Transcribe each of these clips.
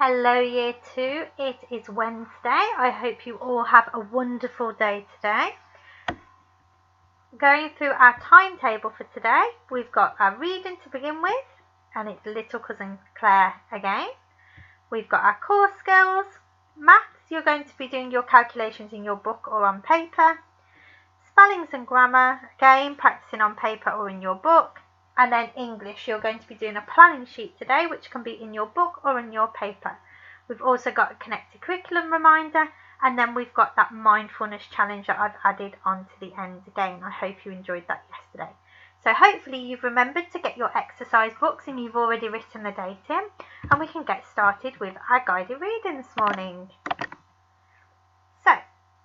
Hello Year 2, it is Wednesday. I hope you all have a wonderful day today. Going through our timetable for today, we've got our reading to begin with, and it's Little Cousin Claire again. We've got our core skills, maths, you're going to be doing your calculations in your book or on paper, spellings and grammar, again practicing on paper or in your book. And then English, you're going to be doing a planning sheet today, which can be in your book or in your paper. We've also got a connected curriculum reminder, and then we've got that mindfulness challenge that I've added on to the end again. I hope you enjoyed that yesterday. So hopefully you've remembered to get your exercise books and you've already written the date in, and we can get started with our guided reading this morning. So,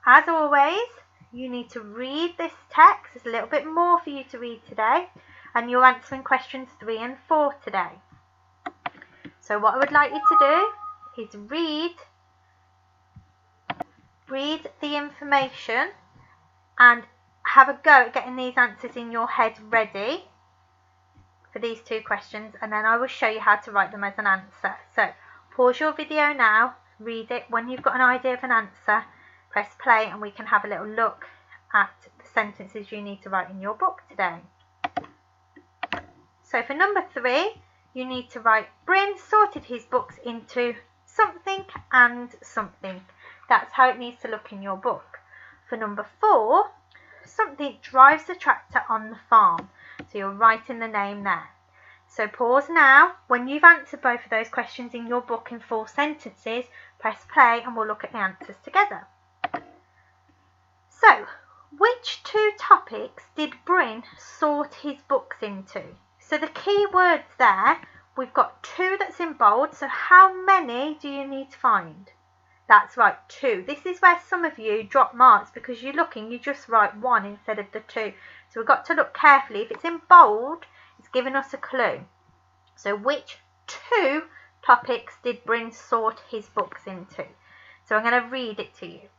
as always, you need to read this text. There's a little bit more for you to read today. And you're answering questions 3 and 4 today. So what I would like you to do is read the information and have a go at getting these answers in your head ready for these 2 questions, and then I will show you how to write them as an answer. So pause your video now, read it. When you've got an idea of an answer, press play and we can have a little look at the sentences you need to write in your book today. So for number 3, you need to write, Bryn sorted his books into something and something. That's how it needs to look in your book. For number 4, something drives the tractor on the farm. So you're writing the name there. So pause now. When you've answered both of those questions in your book in full sentences, press play and we'll look at the answers together. So, which 2 topics did Bryn sort his books into? So the key words there, we've got 2 that's in bold. So how many do you need to find? That's right, 2. This is where some of you drop marks because you're looking, you just write 1 instead of the 2. So we've got to look carefully. If it's in bold, it's giving us a clue. So which 2 topics did Bryn sort his books into? So I'm going to read it to you.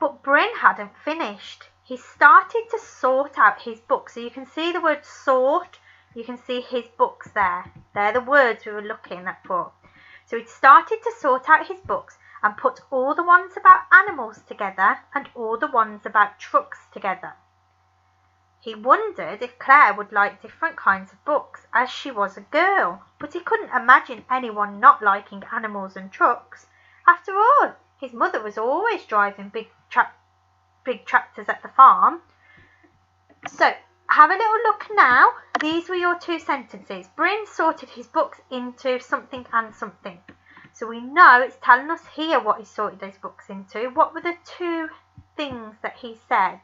But Bryn hadn't finished. He started to sort out his books. So you can see the word sort. You can see his books there. They're the words we were looking at for. So he'd started to sort out his books and put all the ones about animals together and all the ones about trucks together. He wondered if Claire would like different kinds of books as she was a girl, but he couldn't imagine anyone not liking animals and trucks. After all, his mother was always driving big tractors at the farm. So, have a little look now. These were your 2 sentences. Bryn sorted his books into something and something. So we know it's telling us here what he sorted those books into. What were the 2 things that he said?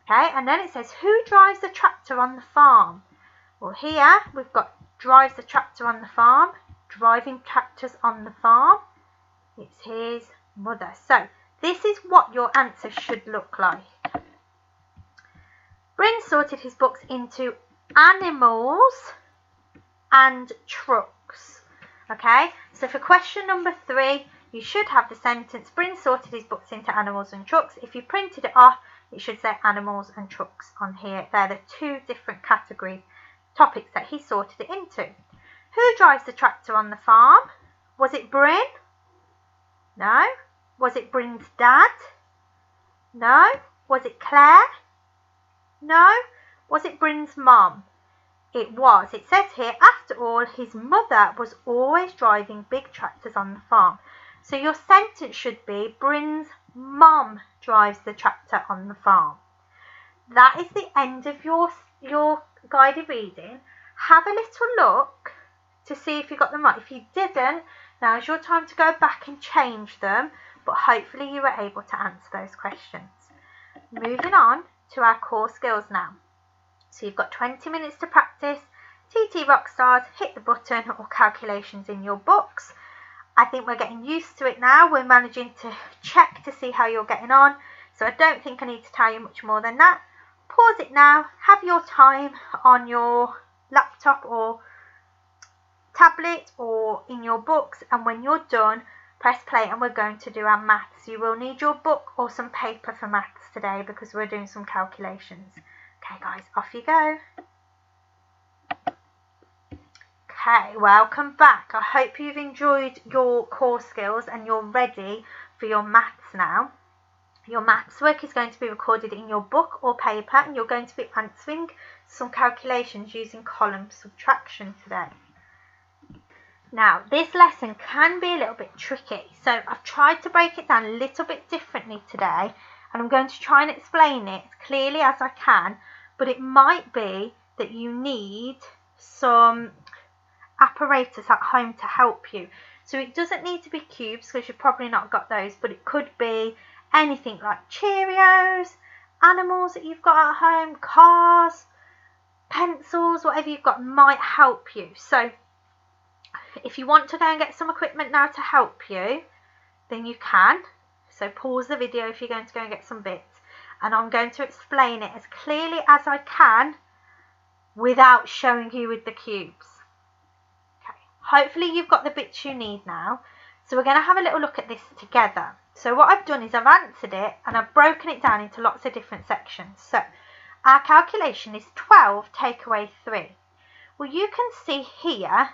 Okay, and then it says, who drives the tractor on the farm? Well, here we've got drives the tractor on the farm, driving tractors on the farm. It's his mother. So this is what your answer should look like. Bryn sorted his books into animals and trucks. Okay, so for question number 3, you should have the sentence, Bryn sorted his books into animals and trucks. If you printed it off, it should say animals and trucks on here. They're the 2 different categories, topics that he sorted it into. Who drives the tractor on the farm? Was it Bryn? No. Was it Bryn's dad? No. Was it Claire? No. Was it Bryn's mum? It was. It says here, after all, his mother was always driving big tractors on the farm. So your sentence should be, Bryn's mum drives the tractor on the farm. That is the end of your guided reading. Have a little look to see if you got them right. If you didn't, now's your time to go back and change them, but hopefully you were able to answer those questions. Moving on to our core skills now. So you've got 20 minutes to practice TT Rockstars, hit the button or calculations in your books. I think we're getting used to it now. We're managing to check to see how you're getting on. So I don't think I need to tell you much more than that. Pause it now. Have your time on your laptop or tablet or in your books. And when you're done, press play and we're going to do our maths. You will need your book or some paper for maths today because we're doing some calculations. Okay guys, off you go. Okay, welcome back. I hope you've enjoyed your core skills and you're ready for your maths now. Your maths work is going to be recorded in your book or paper, and you're going to be answering some calculations using column subtraction today. Now, this lesson can be a little bit tricky, so I've tried to break it down a little bit differently today, and I'm going to try and explain it as clearly as I can, but it might be that you need some apparatus at home to help you. So it doesn't need to be cubes because you've probably not got those, but it could be anything like Cheerios, animals that you've got at home, cars, pencils, whatever you've got might help you. So if you want to go and get some equipment now to help you, then you can. So pause the video if you're going to go and get some bits, and I'm going to explain it as clearly as I can without showing you with the cubes. Okay, hopefully you've got the bits you need now. So we're going to have a little look at this together. So what I've done is I've answered it and I've broken it down into lots of different sections. So our calculation is 12 take away 3. Well, you can see here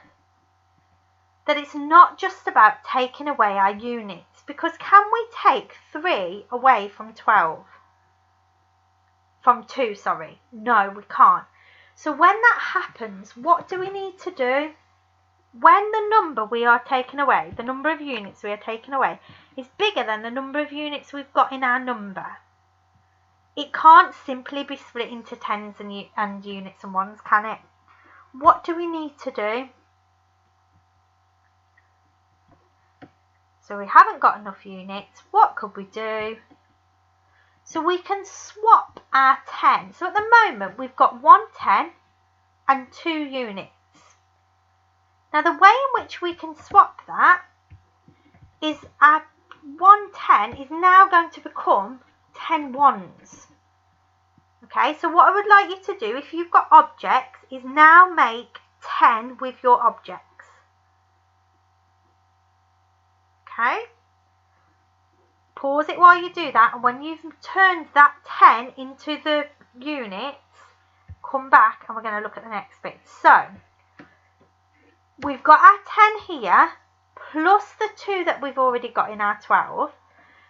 that it's not just about taking away our units, because can we take 3 away from 12? From 2, sorry. No, we can't. So when that happens, what do we need to do? When the number we are taking away, the number of units we are taking away, is bigger than the number of units we've got in our number, it can't simply be split into tens and units and ones, can it? What do we need to do? So we haven't got enough units. What could we do? So we can swap our 10. So at the moment we've got 1 10 and 2 units. Now the way in which we can swap that is our 1 10 is now going to become 10 ones. Okay, so what I would like you to do, if you've got objects, is now make 10 with your objects. Okay, pause it while you do that, and when you've turned that 10 into the units, come back and we're going to look at the next bit. So we've got our 10 here plus the 2 that we've already got in our 12.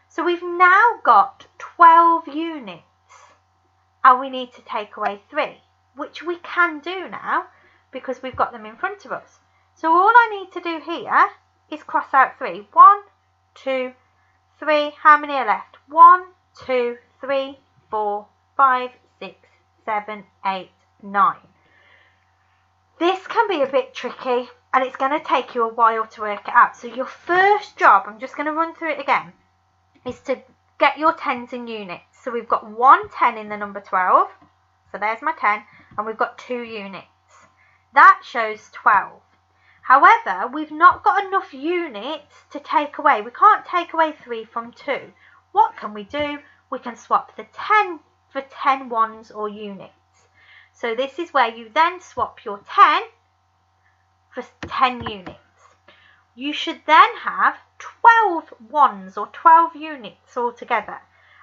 So we've now got 12 units, and we need to take away 3, which we can do now because we've got them in front of us. So all I need to do here is cross out 3. 1, 2, 3. How many are left? 1, 2, 3, 4, 5, 6, 7, 8, 9. This can be a bit tricky, and it's going to take you a while to work it out. So your first job, I'm just going to run through it again, is to get your tens in units. So we've got 1 10 in the number 12. So there's my 10, and we've got 2 units. That shows 12. However, we've not got enough units to take away. We can't take away 3 from 2. What can we do? We can swap the 10 for 10 ones or units. So this is where you then swap your 10 for 10 units. You should then have 12 ones or 12 units altogether,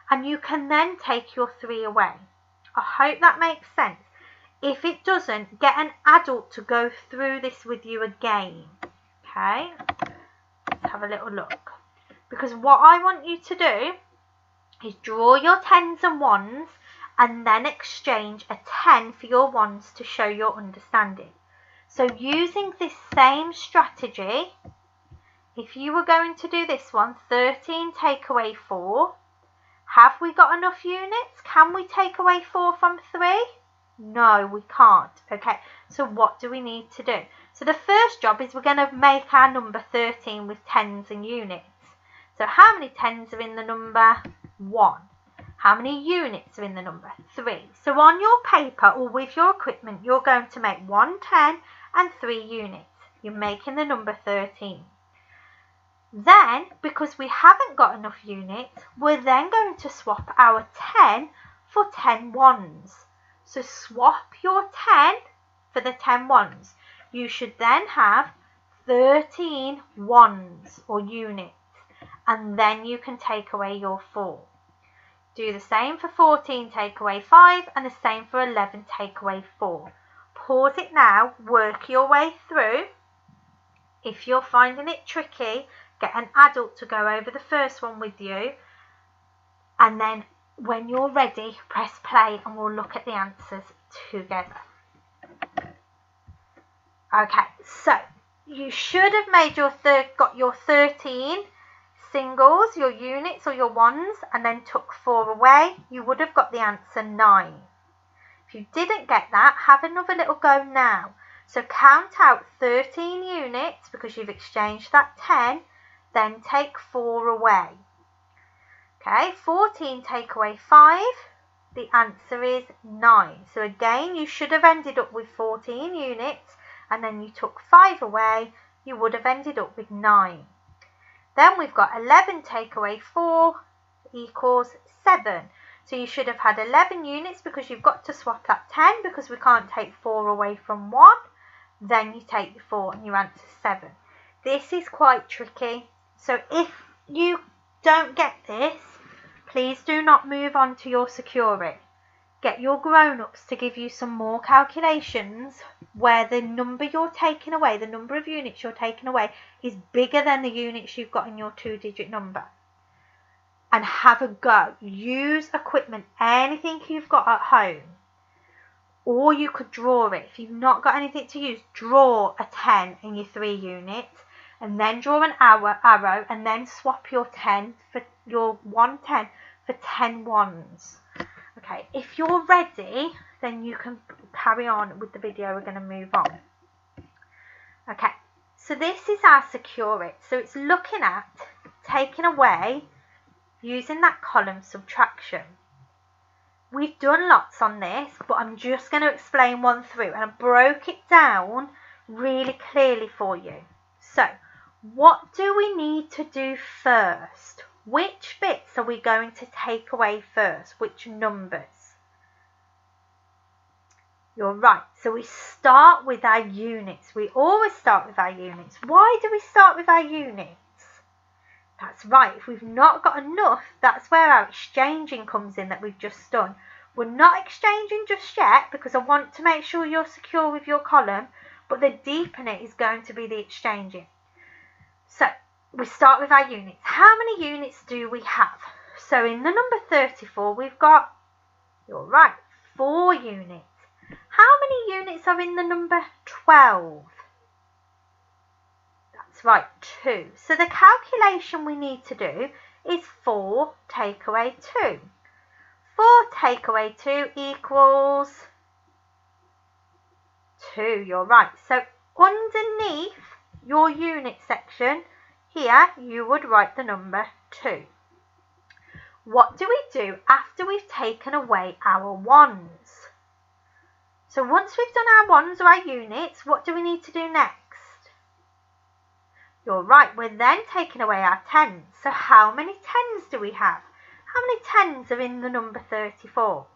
and you can then take your 3 away. I hope that makes sense. If it doesn't, get an adult to go through this with you again. Okay, let's have a little look. Because what I want you to do is draw your 10s and 1s and then exchange a 10 for your 1s to show your understanding. So using this same strategy, if you were going to do this one, 13 take away 4, have we got enough units? Can we take away 4 from 3? No, we can't. Okay, so what do we need to do? So the first job is we're going to make our number 13 with tens and units. So how many tens are in the number? 1. How many units are in the number? 3. So on your paper or with your equipment, you're going to make 1 10 and 3 units. You're making the number 13. Then, because we haven't got enough units, we're then going to swap our 10 for 10 ones. So swap your 10 for the 10 ones. You should then have 13 ones or units, and then you can take away your 4. Do the same for 14 take away 5 and the same for 11 take away 4. pause it now, work your way through. If you're finding it tricky, get an adult to go over the first one with you, and then when you're ready, press play and we'll look at the answers together. Okay, so you should have made got your 13 singles, your units or your ones, and then took 4 away. You would have got the answer 9. If you didn't get that, have another little go now. So count out 13 units because you've exchanged that 10, then take 4 away. Okay, 14 take away 5, the answer is 9. So again, you should have ended up with 14 units, and then you took 5 away, you would have ended up with 9. Then we've got 11 take away 4 equals 7. So you should have had 11 units because you've got to swap that 10 because we can't take 4 away from 1. Then you take the 4 and your answer is 7. This is quite tricky. So if you don't get this, please do not move on to your secure it. Get your grown-ups to give you some more calculations where the number you're taking away, the number of units you're taking away, is bigger than the units you've got in your 2-digit number. And have a go. Use equipment, anything you've got at home. Or you could draw it. If you've not got anything to use, draw a 10 in your 3 units, and then draw an arrow, and then swap your 10 for your 1 10 for 10 ones. Okay, if you're ready, then you can carry on with the video. We're going to move on. Okay, so this is our secure it. So it's looking at taking away using that column subtraction. We've done lots on this, but I'm just going to explain one through, and I broke it down really clearly for you. So what do we need to do first? Which bits are we going to take away first? Which numbers? You're right. So we start with our units. We always start with our units. Why do we start with our units? That's right. If we've not got enough, that's where our exchanging comes in that we've just done. We're not exchanging just yet because I want to make sure you're secure with your column, but the deepener is going to be the exchanging. So we start with our units. How many units do we have? So in the number 34, we've got, you're right, 4 units. How many units are in the number 12? That's right, 2. So the calculation we need to do is 4 take away 2. 4 take away 2 equals 2. You're right. So underneath your unit section, here you would write the number 2. What do we do after we've taken away our ones? So once we've done our ones or our units, what do we need to do next? You're right, we're then taking away our tens. So how many tens do we have? How many tens are in the number 34?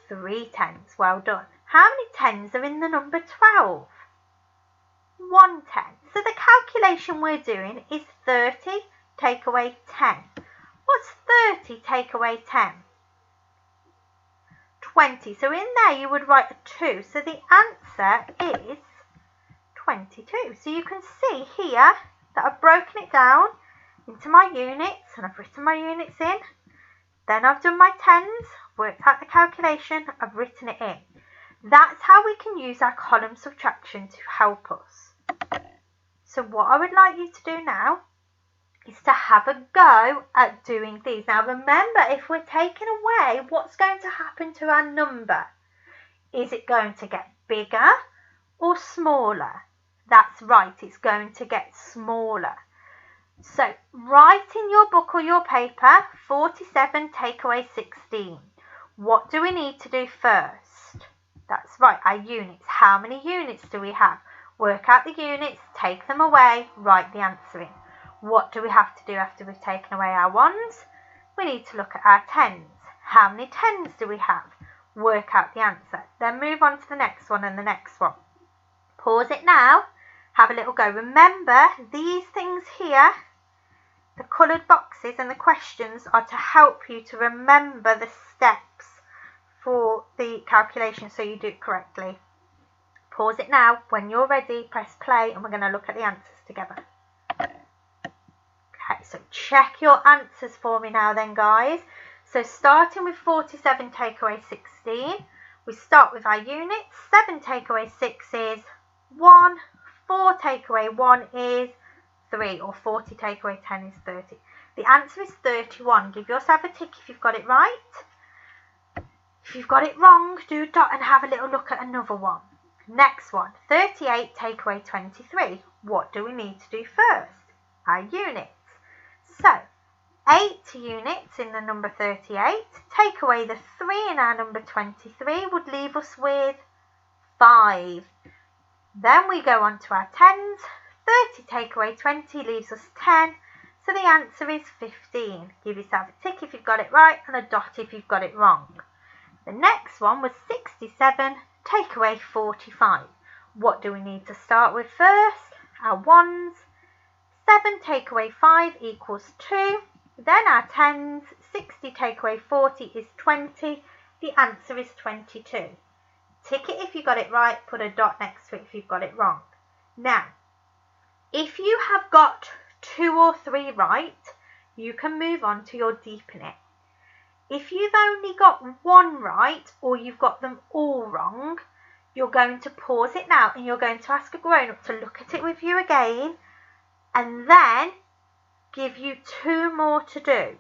3 tens, well done. How many tens are in the number 12? 1 10. So the calculation we're doing is 30 take away 10. What's 30 take away 10? 20. So in there you would write a 2. So the answer is 22. So you can see here that I've broken it down into my units and I've written my units in. Then I've done my tens, worked out the calculation, I've written it in. That's how we can use our column subtraction to help us. So what I would like you to do now is to have a go at doing these. Now remember, if we're taking away, what's going to happen to our number? Is it going to get bigger or smaller? That's right, it's going to get smaller. So write in your book or your paper, 47 take away 16. What do we need to do first? That's right, our units. How many units do we have? Work out the units, take them away, write the answer in. What do we have to do after we've taken away our ones? We need to look at our tens. How many tens do we have? Work out the answer. Then move on to the next one and the next one. Pause it now. Have a little go. Remember, these things here, the coloured boxes and the questions, are to help you to remember the steps for the calculation so you do it correctly. Pause it now. When you're ready, press play and we're going to look at the answers together. Okay, so check your answers for me now then, guys. So starting with 47 take away 16, we start with our units. 7 take away 6 is 1, 4 take away 1 is 3, or 40 take away 10 is 30. The answer is 31. Give yourself a tick if you've got it right. If you've got it wrong, do dot and have a little look at another one. Next one, 38 take away 23. What do we need to do first? Our units. So, 8 units in the number 38, take away the 3 in our number 23 would leave us with 5. Then we go on to our tens. 30 take away 20 leaves us 10. So the answer is 15. Give yourself a tick if you've got it right and a dot if you've got it wrong. The next one was 67 take away 45. What do we need to start with first? Our ones. 7 take away 5 equals 2. Then our tens. 60 take away 40 is 20. The answer is 22. Tick it if you got it right, put a dot next to it if you've got it wrong. Now, if you have got 2 or 3 right, you can move on to your deepen it. If you've only got 1 right or you've got them all wrong, you're going to pause it now and you're going to ask a grown-up to look at it with you again and then give you 2 more to do.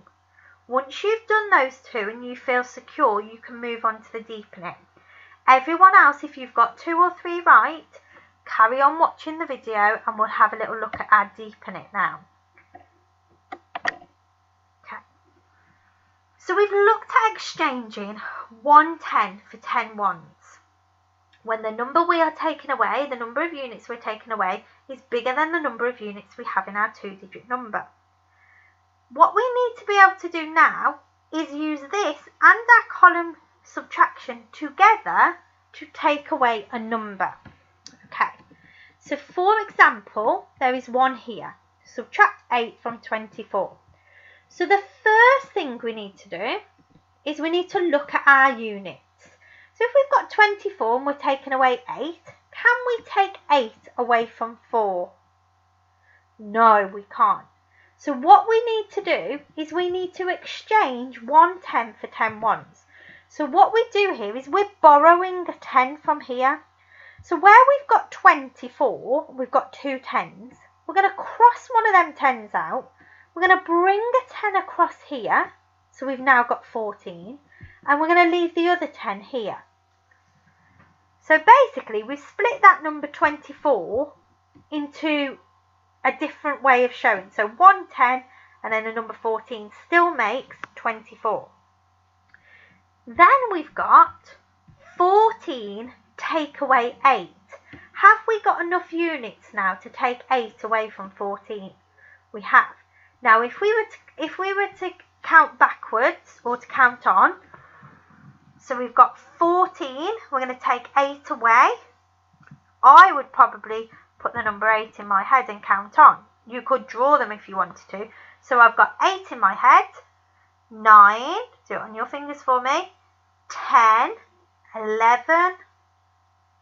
Once you've done those 2 and you feel secure, you can move on to the deepen it. Everyone else, if you've got 2 or 3 right, carry on watching the video and we'll have a little look at our deepen it now. So we've looked at exchanging 110 for 10 ones. When the number we are taking away, the number of units we're taking away, is bigger than the number of units we have in our 2-digit number. What we need to be able to do now is use this and our column subtraction together to take away a number. Okay, so for example, there is 1 here. Subtract 8 from 24. So the first thing we need to do is we need to look at our units. So if we've got 24 and we're taking away 8, can we take 8 away from 4? No, we can't. So what we need to do is we need to exchange 110 for 10 ones. So what we do here is we're borrowing a 10 from here. So where we've got 24, we've got 2 10s. We're going to cross one of them 10s out. We're going to bring a 10 across here, so we've now got 14, and we're going to leave the other 10 here. So basically, we've split that number 24 into a different way of showing. So 110 and then the number 14 still makes 24. Then we've got 14 take away 8. Have we got enough units now to take 8 away from 14? We have. Now, if we were to count backwards or to count on, so we've got 14, we're going to take 8 away. I would probably put the number 8 in my head and count on. You could draw them if you wanted to. So I've got 8 in my head, 9, do it on your fingers for me, 10, 11,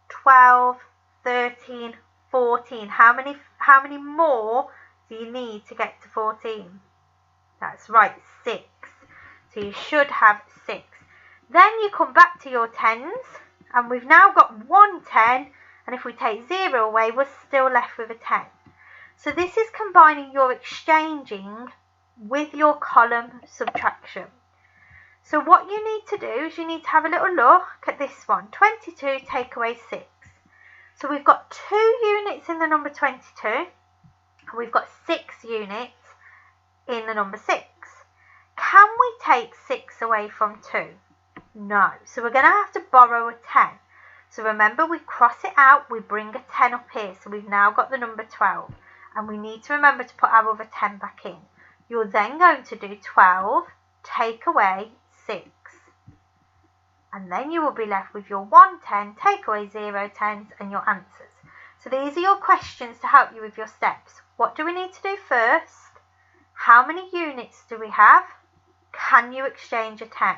12, 13, 14. How many more do you need to get to 14? That's right, 6. So you should have 6. Then you come back to your 10s, and we've now got 1 10, and if we take 0 away, we're still left with a 10. So this is combining your exchanging with your column subtraction. So what you need to do is you need to have a little look at this one. 22 take away 6. So we've got 2 units in the number 22. We've got 6 units in the number 6. Can we take 6 away from 2? No. So we're going to have to borrow a 10. So remember, we cross it out, we bring a 10 up here. So we've now got the number 12. And we need to remember to put our other 10 back in. You're then going to do 12, take away 6. And then you will be left with your 110, take away 0 10s and your answers. So these are your questions to help you with your steps. What do we need to do first? How many units do we have? Can you exchange a 10?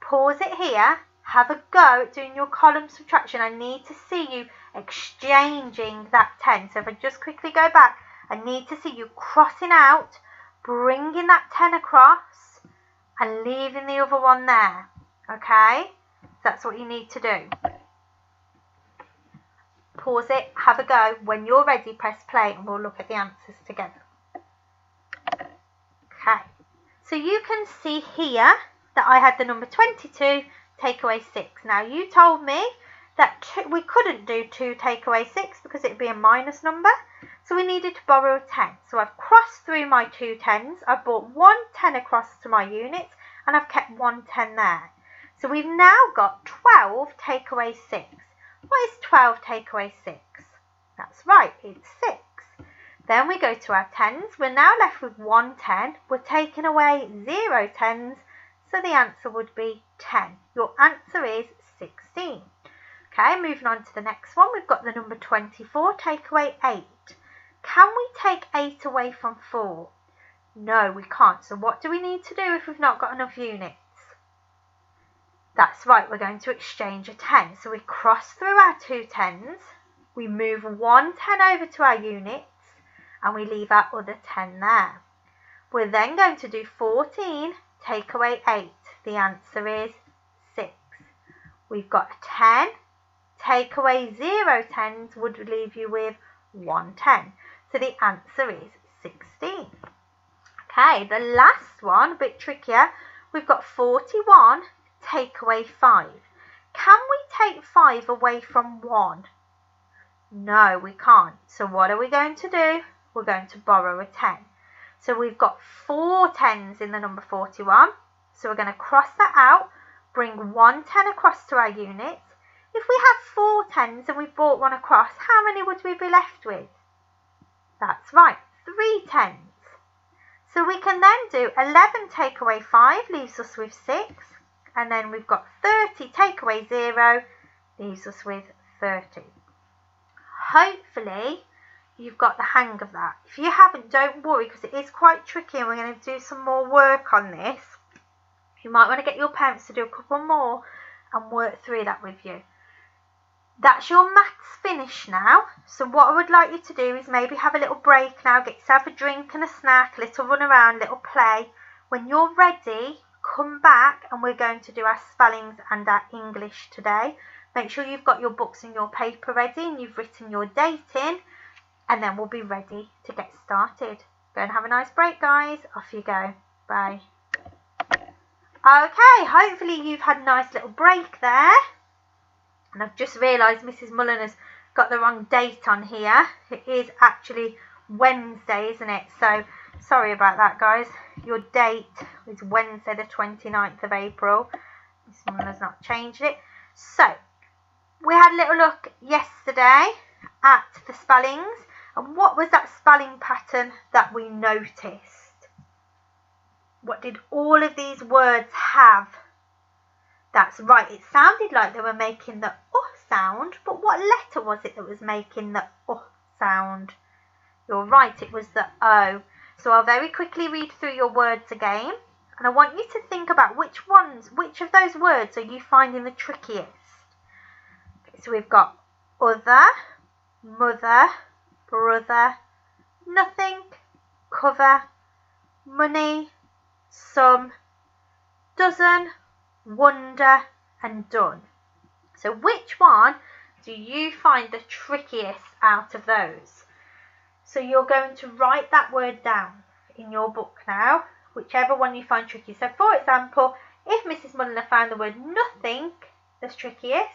Pause it here. Have a go at doing your column subtraction. I need to see you exchanging that 10. So if I just quickly go back, I need to see you crossing out, bringing that 10 across and leaving the other one there. Okay? That's what you need to do. Pause it, have a go. When you're ready, press play and we'll look at the answers together. Okay, so you can see here that I had the number 22 take away 6. Now you told me that we couldn't do 2 take away 6 because it would be a minus number, so we needed to borrow a 10. So I've crossed through my 2 10s, I've brought 1 10 across to my units and I've kept 1 10 there. So we've now got 12 take away 6. What is 12 take away 6? That's right, it's 6. Then we go to our 10s. We're now left with 1 10. We're taking away 0 10s, so the answer would be 10. Your answer is 16. Okay, moving on to the next one. We've got the number 24, take away 8. Can we take 8 away from 4? No, we can't. So what do we need to do if we've not got enough units? That's right, we're going to exchange a 10. So we cross through our 2 10s, we move 1 10 over to our units, and we leave our other 10 there. We're then going to do 14, take away 8. The answer is 6. We've got a 10, take away 0 10s would leave you with 1 10. So the answer is 16. Okay, the last one, a bit trickier. We've got 41, take away 5. Can we take 5 away from 1? No, we can't. So what are we going to do? We're going to borrow a 10. So we've got 4 10s in the number 41. So we're going to cross that out, bring 1 10 across to our units. If we have 4 10s and we've brought 1 across, how many would we be left with? That's right, 3 10s. So we can then do 11 take away 5 leaves us with 6. And then we've got 30 take away 0 leaves us with 30. Hopefully you've got the hang of that. If you haven't, don't worry, because it is quite tricky and we're going to do some more work on this. You might want to get your parents to do a couple more and work through that with you. That's your maths finished now. So what I would like you to do is maybe have a little break now, get yourself a drink and a snack, a little run around, a little play. When you're ready, come back and we're going to do our spellings and our English today. Make sure you've got your books and your paper ready and you've written your date in, and then we'll be ready to get started. Go and have a nice break, guys. Off you go. Bye. Okay, hopefully you've had a nice little break there. And I've just realised Mrs. Mullen has got the wrong date on here. It is actually Wednesday, isn't it? So sorry about that, guys. Your date is Wednesday the 29th of April. Mrs. Mullen has not changed it. So we had a little look yesterday at the spellings. And what was that spelling pattern that we noticed? What did all of these words have? That's right, it sounded like they were making the sound, but what letter was it that was making the sound? You're right, it was the O. So I'll very quickly read through your words again, and I want you to think about which of those words are you finding the trickiest? Okay, so we've got other, mother, brother, nothing, cover, money, some, dozen, wonder and done. So which one do you find the trickiest out of those? So you're going to write that word down in your book now, whichever one you find tricky. So for example, if Mrs. Mullen found the word nothing that's trickiest,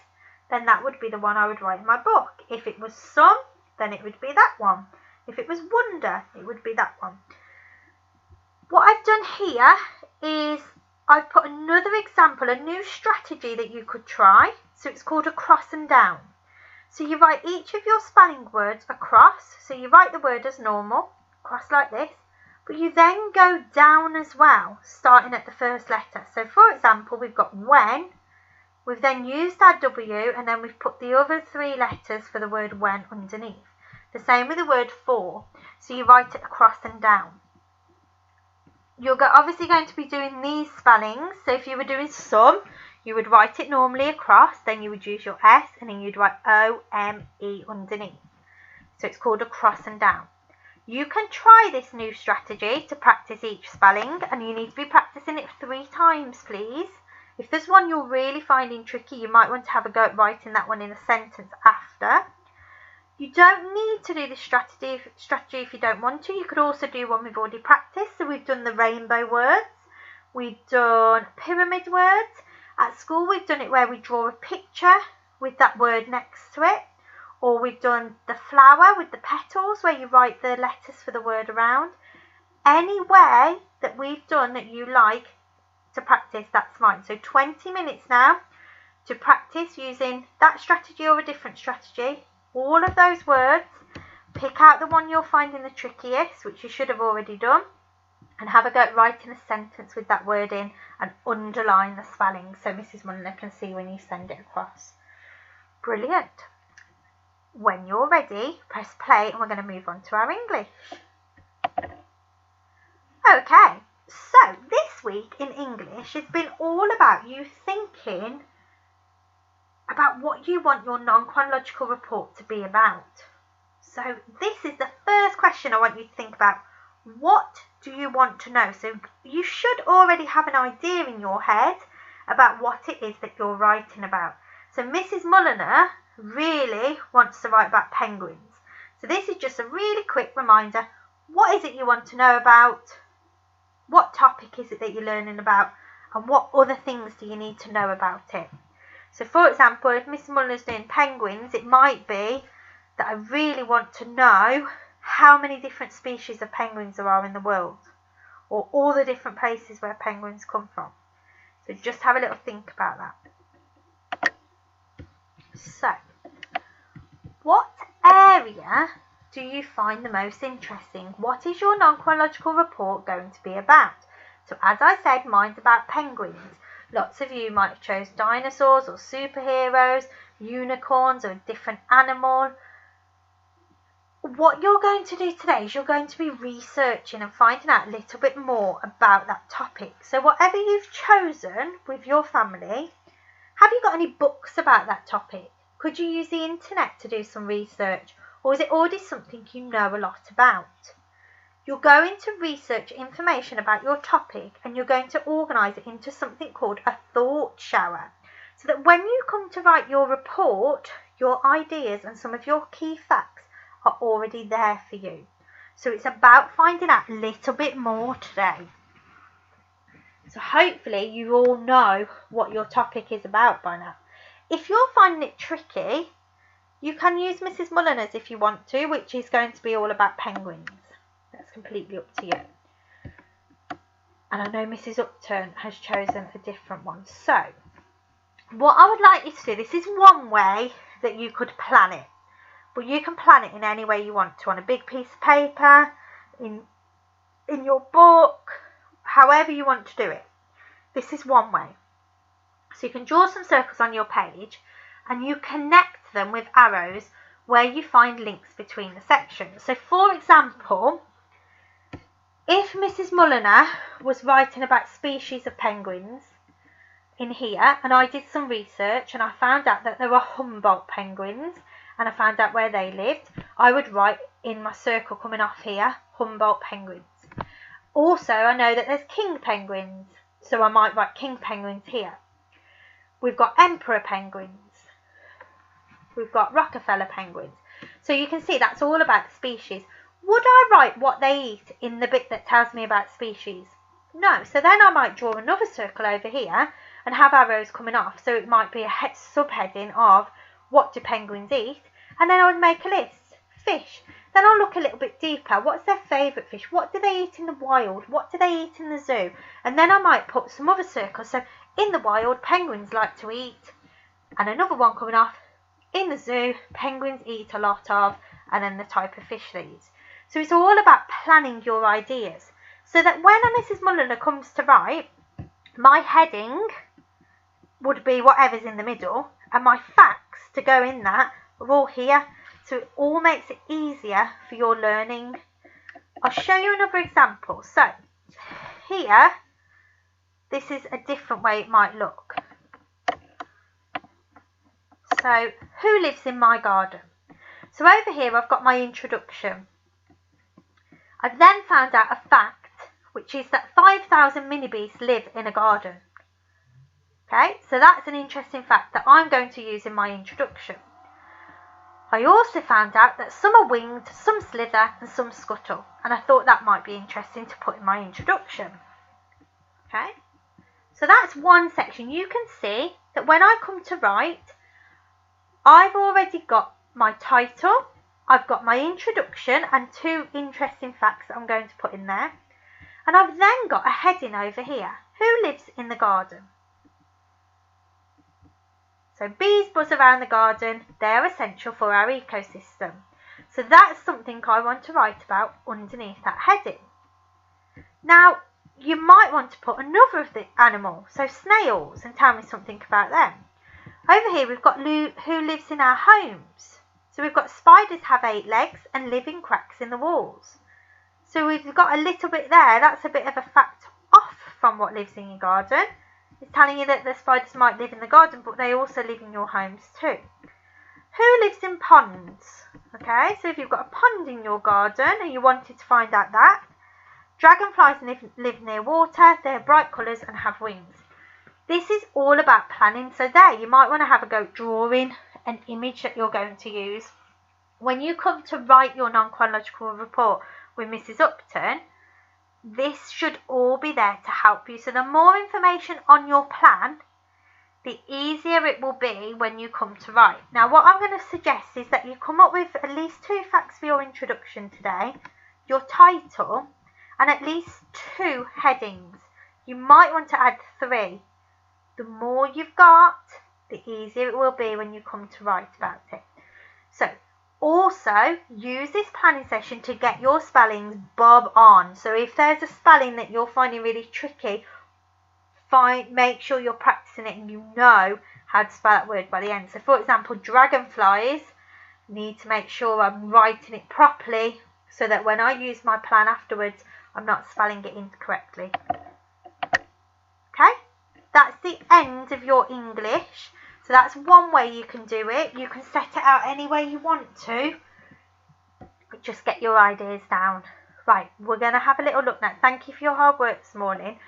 then that would be the one I would write in my book. If it was some, then it would be that one. If it was wonder, it would be that one. What I've done here is I've put another example, a new strategy that you could try. So it's called across and down. So you write each of your spelling words across. So you write the word as normal, across like this, but you then go down as well, starting at the first letter. So for example, we've got when, we've then used our W, and then we've put the other 3 letters for the word when underneath. The same with the word for. So you write it across and down. you're obviously going to be doing these spellings. So if you were doing some, you would write it normally across, then you would use your S, and then you'd write O-M-E underneath. So it's called across and down. You can try this new strategy to practice each spelling, and you need to be practicing it 3 times, please. If there's one you're really finding tricky, you might want to have a go at writing that one in a sentence after. You don't need to do this strategy if you don't want to. You could also do one we've already practiced. So we've done the rainbow words. We've done pyramid words. At school, we've done it where we draw a picture with that word next to it. Or we've done the flower with the petals where you write the letters for the word around. Any way that we've done that you like to practice, that's fine. So 20 minutes now to practice using that strategy or a different strategy. All of those words, pick out the one you're finding the trickiest, which you should have already done, and have a go at writing a sentence with that word in and underline the spelling so Mrs. Mulliner can see when you send it across. Brilliant. When you're ready, press play and we're going to move on to our English. Okay, so this week in English has been all about you thinking about what you want your non-chronological report to be about. So this is the first question I want you to think about. What do you want to know? So you should already have an idea in your head about what it is that you're writing about. So Mrs. Mulliner really wants to write about penguins. So this is just a really quick reminder. What is it you want to know about? What topic is it that you're learning about? And what other things do you need to know about it? So for example, if Mrs. Mulliner's doing penguins, it might be that I really want to know how many different species of penguins there are in the world, or all the different places where penguins come from. So just have a little think about that. So, what area do you find the most interesting? What is your non-chronological report going to be about? So as I said, mine's about penguins. Lots of you might have chose dinosaurs or superheroes, unicorns or a different animal. What you're going to do today is you're going to be researching and finding out a little bit more about that topic. So whatever you've chosen with your family, have you got any books about that topic? Could you use the internet to do some research? Or is it already something you know a lot about? You're going to research information about your topic and you're going to organise it into something called a thought shower. So that when you come to write your report, your ideas and some of your key facts are already there for you. So it's about finding out a little bit more today. So hopefully you all know what your topic is about by now. If you're finding it tricky, you can use Mrs. Mulliner's if you want to, which is going to be all about penguins. That's completely up to you. And I know Mrs. Upton has chosen a different one. So, what I would like you to do, this is one way that you could plan it. But you can plan it in any way you want to, on a big piece of paper, in your book, however you want to do it. This is one way. So you can draw some circles on your page and you connect them with arrows where you find links between the sections. So for example, if Mrs. Mulliner was writing about species of penguins in here, and I did some research and I found out that there were Humboldt penguins and I found out where they lived, I would write in my circle coming off here, Humboldt penguins. Also, I know that there's king penguins, so I might write king penguins here. We've got emperor penguins. We've got Rockefeller penguins. So you can see that's all about the species. Would I write what they eat in the bit that tells me about species? No. So then I might draw another circle over here and have arrows coming off. So it might be a subheading of what do penguins eat? And then I would make a list. Fish. Then I'll look a little bit deeper. What's their favourite fish? What do they eat in the wild? What do they eat in the zoo? And then I might put some other circles. So in the wild, penguins like to eat. And another one coming off. In the zoo, penguins eat a lot of, and then the type of fish they eat. So it's all about planning your ideas. So that when a Mrs. Mulliner comes to write, my heading would be whatever's in the middle, and my facts to go in that are all here. So it all makes it easier for your learning. I'll show you another example. So here, this is a different way it might look. So, who lives in my garden? So over here I've got my introduction. I've then found out a fact, which is that 5,000 mini-bees live in a garden. Okay, so that's an interesting fact that I'm going to use in my introduction. I also found out that some are winged, some slither and some scuttle, and I thought that might be interesting to put in my introduction. Okay, so that's one section. You can see that when I come to write, I've already got my title, I've got my introduction and two interesting facts that I'm going to put in there, and I've then got a heading over here. Who lives in the garden? So bees buzz around the garden, they're essential for our ecosystem. So that's something I want to write about underneath that heading. Now, you might want to put another of the animals, so snails, and tell me something about them. Over here we've got who lives in our homes. So we've got spiders have 8 legs and live in cracks in the walls. So we've got a little bit there, that's a bit of a fact off from what lives in your garden. It's telling you that the spiders might live in the garden, but they also live in your homes too. Who lives in ponds? Okay, so if you've got a pond in your garden and you wanted to find out that, dragonflies live near water, they have bright colours and have wings. This is all about planning, so there you might want to have a go drawing an image that you're going to use. When you come to write your non-chronological report with Mrs. Upton, this should all be there to help you. So the more information on your plan, the easier it will be when you come to write. Now what I'm going to suggest is that you come up with at least 2 facts for your introduction today, your title, and at least 2 headings. You might want to add 3. The more you've got, the easier it will be when you come to write about it. So also use this planning session to get your spellings bob on. So if there's a spelling that you're finding really tricky, make sure you're practicing it and you know how to spell that word by the end. So for example, dragonflies, need to make sure I'm writing it properly so that when I use my plan afterwards, I'm not spelling it incorrectly. Okay, that's the end of your English. So that's one way you can do it. You can set it out any way you want to, but just get your ideas down. Right, we're going to have a little look now. Thank you for your hard work this morning.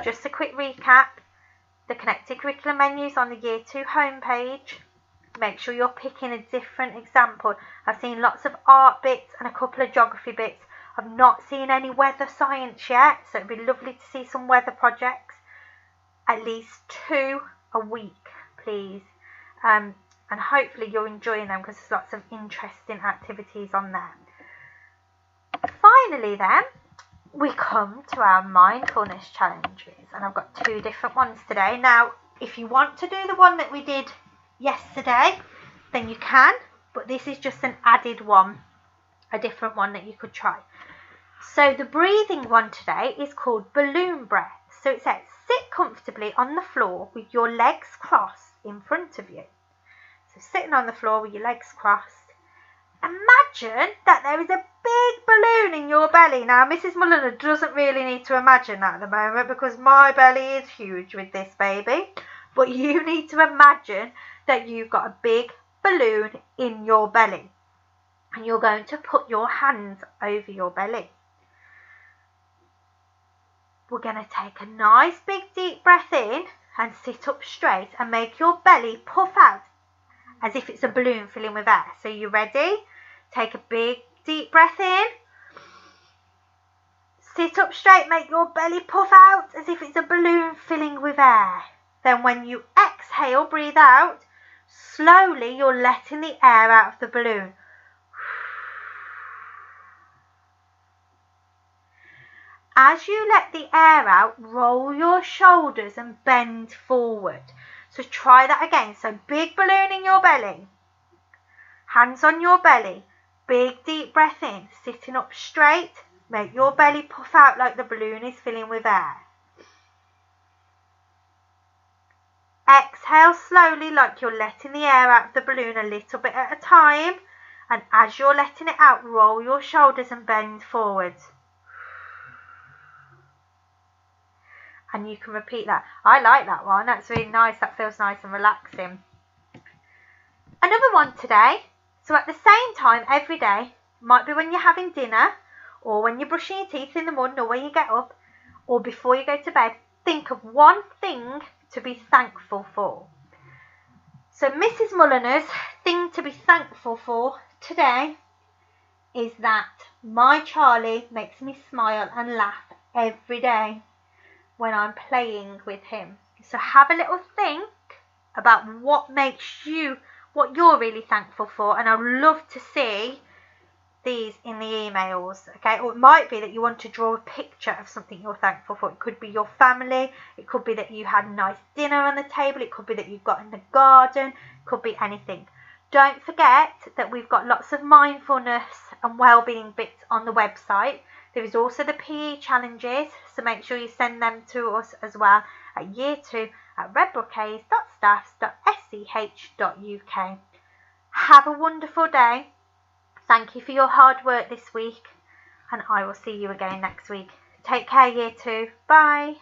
Just a quick recap. The connected curriculum menus on the Year 2 homepage. Make sure you're picking a different example. I've seen lots of art bits and a couple of geography bits. I've not seen any weather science yet, so it'd be lovely to see some weather projects. At least 2 a week, please. And hopefully you're enjoying them because there's lots of interesting activities on there. Finally then, we come to our mindfulness challenges, and I've got 2 different ones today. Now, if you want to do the one that we did yesterday, then you can, but this is just an added one, a different one that you could try. So the breathing one today is called balloon breath. So it says, sit comfortably on the floor with your legs crossed in front of you. So sitting on the floor with your legs crossed. Imagine that there is a big balloon in your belly. Now, Mrs. Mulliner doesn't really need to imagine that at the moment because my belly is huge with this baby. But you need to imagine that you've got a big balloon in your belly. And you're going to put your hands over your belly. We're going to take a nice big deep breath in and sit up straight and make your belly puff out as if it's a balloon filling with air. So you ready? Take a big deep breath in. Sit up straight, make your belly puff out as if it's a balloon filling with air. Then when you exhale, breathe out. Slowly you're letting the air out of the balloon. As you let the air out, roll your shoulders and bend forward. So try that again. So big balloon in your belly. Hands on your belly. Big deep breath in. Sitting up straight. Make your belly puff out like the balloon is filling with air. Exhale slowly like you're letting the air out of the balloon a little bit at a time. And as you're letting it out, roll your shoulders and bend forward. and you can repeat that. I like that one. That's really nice. That feels nice and relaxing. Another one today. So at the same time every day, might be when you're having dinner, or when you're brushing your teeth in the morning, or when you get up, or before you go to bed, think of one thing to be thankful for. So Mrs. Mulliner's thing to be thankful for today is that my Charlie makes me smile and laugh every day when I'm playing with him. So have a little think about what you're really thankful for, and I'd love to see these in the emails, okay? Or it might be that you want to draw a picture of something you're thankful for. It could be your family, it could be that you had a nice dinner on the table, it could be that you've got in the garden, it could be anything. Don't forget that we've got lots of mindfulness and wellbeing bits on the website. There is also the PE challenges, so make sure you send them to us as well at year 2 at redbookhays.staffs.sch.uk. Have a wonderful day. Thank you for your hard work this week, and I will see you again next week. Take care, year 2. Bye.